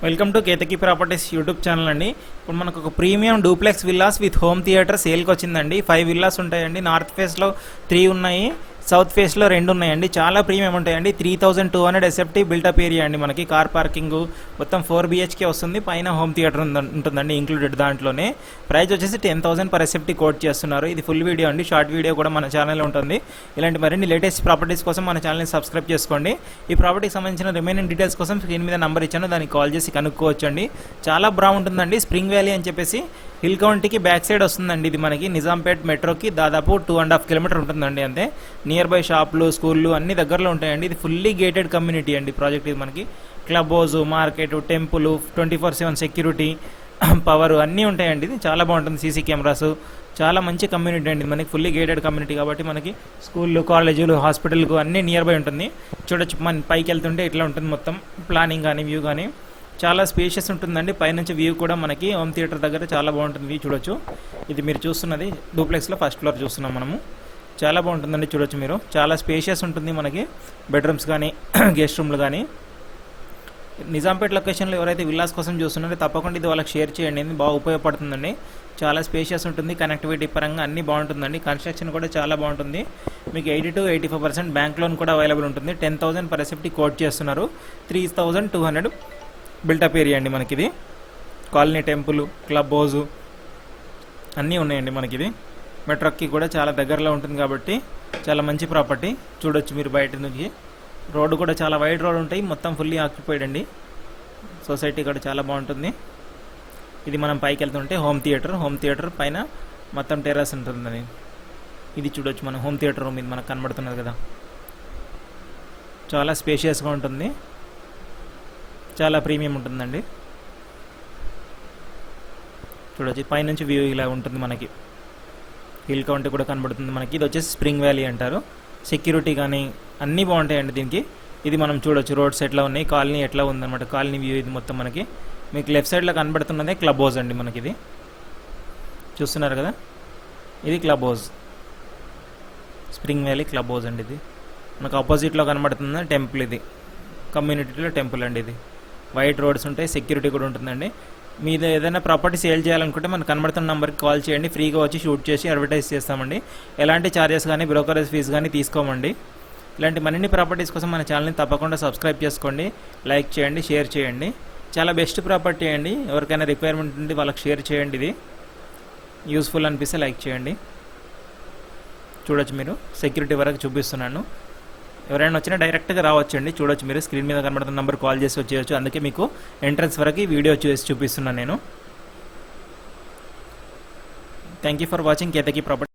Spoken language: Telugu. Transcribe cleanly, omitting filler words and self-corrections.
Welcome to Ketaki properties YouTube channel అండి. ఇప్పుడు మనకు ఒక premium duplex villas with home theatre సేల్కి వచ్చిందండి. 5 విల్లాస్ ఉంటాయండి. నార్త్ ఫేస్లో 3 ఉన్నాయి, సౌత్ ఫేస్లో 2 ఉన్నాయండి. చాలా ప్రీమియం ఉంటాయండి. 3200 ఎస్ఎఫ్టీ బిల్టప్ ఏరియా అండి. మనకి కార్ పార్కింగ్ మొత్తం 4 BHK వస్తుంది. పైన హోమ్ థియేటర్ ఉంటుందండి ఇంక్లూడెడ్ దాంట్లోనే. ప్రైస్ వచ్చేసి 10,000 పర్ ఎస్ఎఫ్టీ కోట్ చేస్తున్నారు. ఇది ఫుల్ వీడియో అండి. షార్ట్ వీడియో కూడా మన ఛానల్లో ఉంటుంది. ఇలాంటి మరిన్ని లేటెస్ట్ ప్రాపర్టీస్ కోసం మన ఛానల్ని సబ్స్క్రైబ్ చేసుకోండి. ఈ ప్రాపర్టీకి సంబంధించిన రిమైనింగ్ డీటెయిల్స్ కోసం స్క్రీన్ మీద నెంబర్ ఇచ్చాను, దానికి కాల్ చేసి కనుక్కోవచ్చండి. చాలా బాగుంటుందండి. స్ప్రింగ్ వ్యాలీ అని చెప్పేసి హిల్ కౌంటీకి బ్యాక్ సైడ్ వస్తుందండి. ఇది మనకి నిజాంపేట్ మెట్రోకి దాదాపు 2.5 కిలోమీటర్ ఉంటుందండి. అంతే నియర్ బై షాపులు, స్కూళ్ళు అన్ని దగ్గరలో ఉంటాయండి. ఇది ఫుల్లీ గేటెడ్ కమ్యూనిటీ అండి. ప్రాజెక్ట్ ఇది మనకి club house, market, temple, 24/7 security, power అన్నీ ఉంటాయండి. ఇది చాలా బాగుంటుంది. సీసీ కెమెరాస్, చాలా మంచి కమ్యూనిటీ అండి. మనకి ఫుల్లీ గేటెడ్ కమ్యూనిటీ కాబట్టి మనకి స్కూళ్ళు, కాలేజీలు, హాస్పిటల్కు అన్నీ నియర్ బై ఉంటుంది. చూడొచ్చు, మన పైకి వెళ్తుంటే ఇట్లా ఉంటుంది మొత్తం ప్లానింగ్ కానీ వ్యూ కానీ చాలా స్పేషియస్ ఉంటుందండి. పైనుంచి వ్యూ కూడా మనకి హోమ్ థియేటర్ దగ్గర చాలా బాగుంటుంది. వ్యూ చూడొచ్చు. ఇది మీరు చూస్తున్నది డూప్లెక్స్లో ఫస్ట్ ఫ్లోర్ చూస్తున్నాం మనము. చాలా బాగుంటుందండి. చూడొచ్చు మీరు, చాలా స్పేషియస్ ఉంటుంది. మనకి బెడ్రూమ్స్ కానీ గెస్ట్ రూమ్లు కానీ. నిజాంపేట్ లొకేషన్లో ఎవరైతే విల్లాస్ కోసం చూస్తున్నారో తప్పకుండా ఇది వాళ్ళకి షేర్ చేయండి. ఇది బాగా ఉపయోగపడుతుందండి. చాలా స్పేషియస్ ఉంటుంది. కనెక్టివిటీ పరంగా అన్నీ బాగుంటుందండి. కన్స్ట్రక్షన్ కూడా చాలా బాగుంటుంది. మీకు 80 to 85% బ్యాంక్ లోన్ కూడా అవైలబుల్ ఉంటుంది. 10,000 పర్ ఎస్ఎఫ్టీ కోట్ చేస్తున్నారు. 3,200 బిల్టప్ ఏరియా అండి. మనకి ఇది కాలనీ, టెంపుల్, క్లబ్ హౌస్ అన్నీ ఉన్నాయండి. మనకి ఇది మెట్రోకి కూడా చాలా దగ్గరలో ఉంటుంది కాబట్టి చాలా మంచి ప్రాపర్టీ. చూడొచ్చు మీరు బయట నుంచి. రోడ్డు కూడా చాలా వైడ్ రోడ్ ఉంటాయి. మొత్తం ఫుల్లీ ఆక్యుపైడ్ అండి. సొసైటీ కూడా చాలా బాగుంటుంది. ఇది మనం పైకి వెళ్తుంటే హోమ్ థియేటర్ పైన మొత్తం టెర్రస్ ఉంటుందని. ఇది చూడొచ్చు మన హోమ్ థియేటర్ రూమ్. ఇది మనకు కనబడుతున్నది కదా, చాలా స్పేషియస్గా ఉంటుంది. చాలా ప్రీమియం ఉంటుందండి. చూడొచ్చు, పైనుంచి వ్యూ ఇలా ఉంటుంది. మనకి హిల్ కౌంటీ కూడా కనబడుతుంది మనకి. ఇది వచ్చేసి స్ప్రింగ్ వ్యాలీ అంటారు. సెక్యూరిటీ కానీ అన్నీ బాగుంటాయండి దీనికి. ఇది మనం చూడొచ్చు, రోడ్స్ ఎట్లా ఉన్నాయి, కాలనీ ఎట్లా ఉందన్నమాట. కాలనీ వ్యూ ఇది మొత్తం మనకి. మీకు లెఫ్ట్ సైడ్లో కనబడుతున్నదే క్లబ్ హౌస్ అండి. మనకి ఇది చూస్తున్నారు కదా, ఇది club house, spring valley club house అండి. ఇది మనకు ఆపోజిట్లో కనబడుతుంది టెంపుల్. ఇది కమ్యూనిటీలో టెంపుల్ అండి. ఇది వైట్ రోడ్స్ ఉంటాయి, సెక్యూరిటీ కూడా ఉంటుందండి. మీద ఏదైనా ప్రాపర్టీ సేల్ చేయాలనుకుంటే మనకు కనబడుతున్న నెంబర్కి కాల్ చేయండి. ఫ్రీగా వచ్చి షూట్ చేసి అడ్వర్టైజ్ చేస్తామండి. ఎలాంటి ఛార్జెస్ కానీ బ్రోకరేజ్ ఫీజు కానీ తీసుకోమండి. ఇలాంటి మరిన్ని ప్రాపర్టీస్ కోసం మన ఛానల్ని తప్పకుండా సబ్స్క్రైబ్ చేసుకోండి, లైక్ చేయండి, షేర్ చేయండి. చాలా బెస్ట్ ప్రాపర్టీ అండి. ఎవరికైనా రిక్వైర్మెంట్ ఉంటే వాళ్ళకి షేర్ చేయండి. ఇది యూస్ఫుల్ అనిపిస్తే లైక్ చేయండి. చూడొచ్చు మీరు, సెక్యూరిటీ వరకు చూపిస్తున్నాను. ఎవరైనా వచ్చినా డైరెక్ట్గా రావచ్చండి. చూడొచ్చు మీరు, స్క్రీన్ మీద కనబడుతున్న నెంబర్ కాల్ చేసి వచ్చేయచ్చు. అందుకే మీకు ఎంట్రన్స్ వరకు వీడియో చేసి చూపిస్తున్నాను నేను. Thank you for watching Ketaki property.